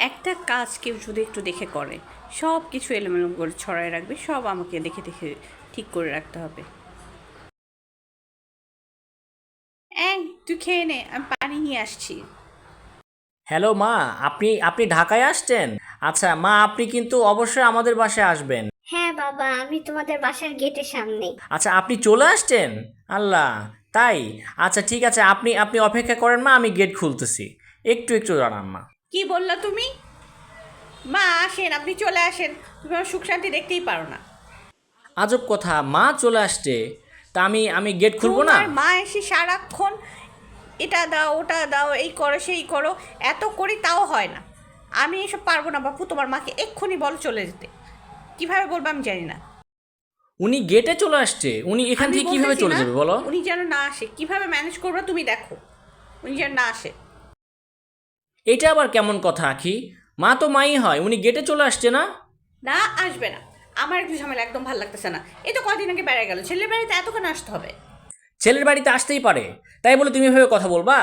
একটা কাজ কেউ যদি একটু দেখে করে, সব কিছু এলোমেলো করে ছড়ায় রাখবে, সব আমাকে দেখে দেখে ঠিক করে রাখতে হবে। তুই খেয়ে নে, আমি পানি নিয়ে আসছি। হ্যালো মা, আপনি আপনি ঢাকায় আসছেন? আচ্ছা মা, আপনি কিন্তু অবশ্যই আমাদের বাসায় আসবেন। হ্যাঁ বাবা, আমি তোমাদের বাসার গেটের সামনে। আচ্ছা আপনি চলে আসছেন? আল্লাহ, তাই? আচ্ছা ঠিক আছে, আপনি আপনি অপেক্ষা করেন মা, আমি গেট খুলতেছি। একটু একটু দাঁড়ান মা। কি বললা তুমি? মা আসেন, আপনি চলে আসেন। তুমি আমার সুখ শান্তি দেখতেই পারো না। আজব কথা, মা চলে আসছে, তা আমি গেট খুলবো না? তোমার মা এসে সারাক্ষণ এটা দাও ওটা দাও, এই করো সেই করো, এত করি তাও হয় না। আমি এসব পারবো না বাপু, তোমার মাকে এক্ষুনি বলো চলে যেতে। কিভাবে বলবো আমি জানি না। উনি গেটে চলে আসছে, উনি এখান আমি থেকে কিভাবে বলতেছি চলে না, যাবে বলো? উনি যেন না আসে। কিভাবে ম্যানেজ করবে তুমি দেখো, উনি যেন না আসে। এটা আবার কেমন কথা আখি? মা তো মাই হয়, উনি গেটে চলে আসছে না? না, আসবে না। আমার একটু ঝামেলা একদম ভালো লাগতেছে না। এই তো কদিন আগে বেড়ে গেল, ছেলের বাড়িতে এতক্ষণ আসতে হবে? ছেলের বাড়িতে আসতেই পারে, তাই বলে তুমি এভাবে কথা বলবা?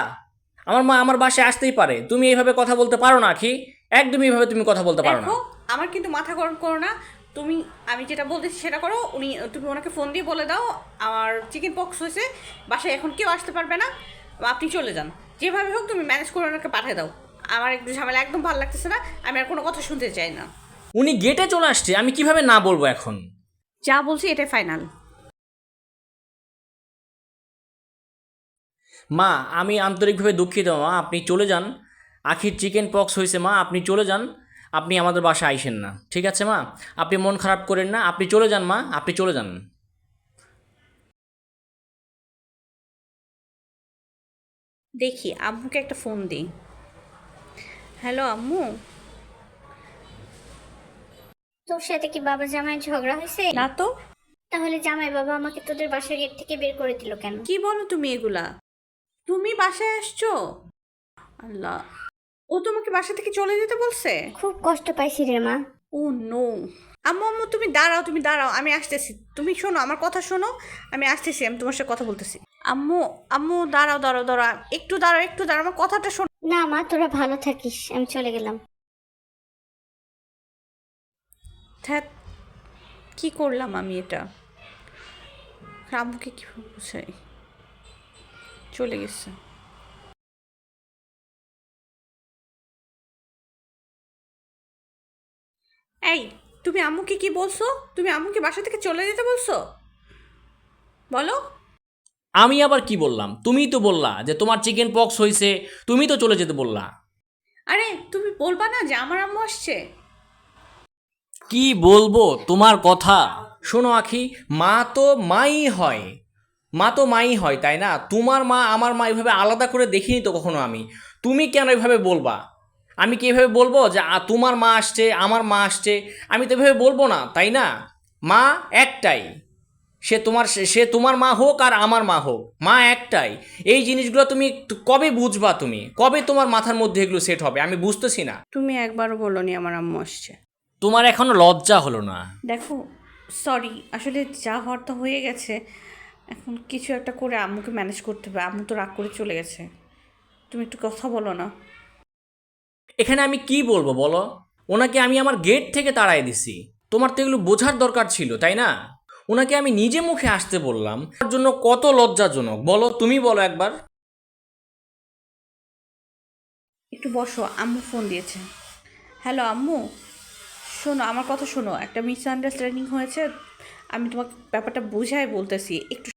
আমার মা আমার বাসায় আসতেই পারে, তুমি এইভাবে কথা বলতে পারো না আখি। একদম এইভাবে তুমি কথা বলতে পারো না। দেখো, আমার কিন্তু মাথা গরম করো না। তুমি, আমি যেটা বলতেছি সেটা করো। তুমি ওনাকে ফোন দিয়ে বলে দাও আমার চিকেন পক্স হয়েছে, বাসায় এখন কেউ আসতে পারবে না, আপনি চলে যান। যেভাবে হোক তুমি ম্যানেজ করে ওনাকে পাঠিয়ে দাও। আমার একটু ঝামেলা একদম ভালো লাগতেছে না, আমি আর কোনো কথা শুনতে চাই না। উনি গেটে চলে আসছে, আমি কিভাবে না বলবো এখন? যা বলছি এটাই ফাইনাল। মা, আমি আন্তরিকভাবে দুঃখিত মা, আপনি চলে যান। আখির চিকেন পক্স হয়েছে মা, আপনি চলে যান। আপনি আমাদের বাসায় আইসেন না, ঠিক আছে মা? আপনি মন খারাপ করেন না, আপনি চলে যান মা, আপনি চলে যান। দেখি আম্মুকে একটা ফোন দিই। হ্যালো আম্মু। তোর সাথে কি বাবা জামাই ঝগড়া হয়েছে? না তো। তাহলে জামাই বাবা আমাকে তোদের বাসার গেট থেকে বের করে দিল কেন? কি বলো তুমি এগুলা? তুমি বাসায় আসছো? আল্লাহ, ও তোমাকে বাসা থেকে চলে যেতে বলছে? খুব কষ্ট পাইছি রে মা। ও নো। আম্মু আম্মু তুমি দাঁড়াও, তুমি দাঁড়াও, আমি আসতেছি। তুমি শোনো, আমার কথা শোনো। আমি আসতেছি, আমি তোমার সাথে কথা বলতেছি। আম্মু, আম্মু দাঁড়াও দাঁড়াও দাঁড়াও, একটু দাঁড়াও একটু দাঁড়াও, আমার কথাটা শোনো। না মা, তোরা ভালো থাকিস, আমি চলে গেলাম। ধ্যাত, কি করলাম আমি এটা? আম্মুকে কীভাবে বুঝাই? চলে গেছে। এই, তুমি আম্মুকে কি বলছো? তুমি আম্মুকে বাসা থেকে চলে যেতে বলছো? বলো। আমি আবার কি বললাম? তুমিই তো বললা যে তোমার চিকেন পক্স হয়েছে, তুমি তো চলে যেতে বললা। আরে তুমি বলবা না যে আমার আম্মু আসছে? কি বলবো তোমার কথা? শোনো আখি, মা তো মাই হয়, মা তো মাই হয়, তাই না? তোমার মা আমার মা এভাবে আলাদা করে দেখিনি তো কখনো আমি। তুমি কেন এভাবে বলবা? আমি কি এভাবে বলবো যে তোমার মা আসছে আমার মা আসছে? আমি তো এভাবে বলবো না, তাই না? মা একটাই, সে তোমার মা হোক আর আমার মা হোক, মা একটাই। এই জিনিসগুলো তুমি কবে বুঝবা? তুমি কবে তোমার মাথার মধ্যে এগুলো সেট হবে? আমি বুঝতেছি না। তুমি একবারও বলোনি আমার আম্মু আসছে। তোমার এখনো লজ্জা হলো না? দেখো, সরি, আসলে যা হওয়ার তো হয়ে গেছে। এখন কিছু একটা করে আম্মুকে ম্যানেজ করতে হবে। আম্মু তো রাগ করে চলে গেছে। তুমি একটু কথা বলো না। এখানে আমি কি বলবো বলো? ওনাকে আমি আমার গেট থেকে তাড়াই দিছি। তোমার তো এগুলো বোঝার দরকার ছিল, তাই না? ওনাকে আমি নিজে মুখে আসতে বললাম, তার জন্য কত লজ্জাজনক বলো, তুমি বলো একবার। একটু বসো, আম্মু ফোন দিয়েছে। হ্যালো আম্মু, শোনো আমার কথা শোনো। একটা মিসআন্ডারস্ট্যান্ডিং হয়েছে, আমি তোমাকে ব্যাপারটা বুঝাই বলতেছি, একটু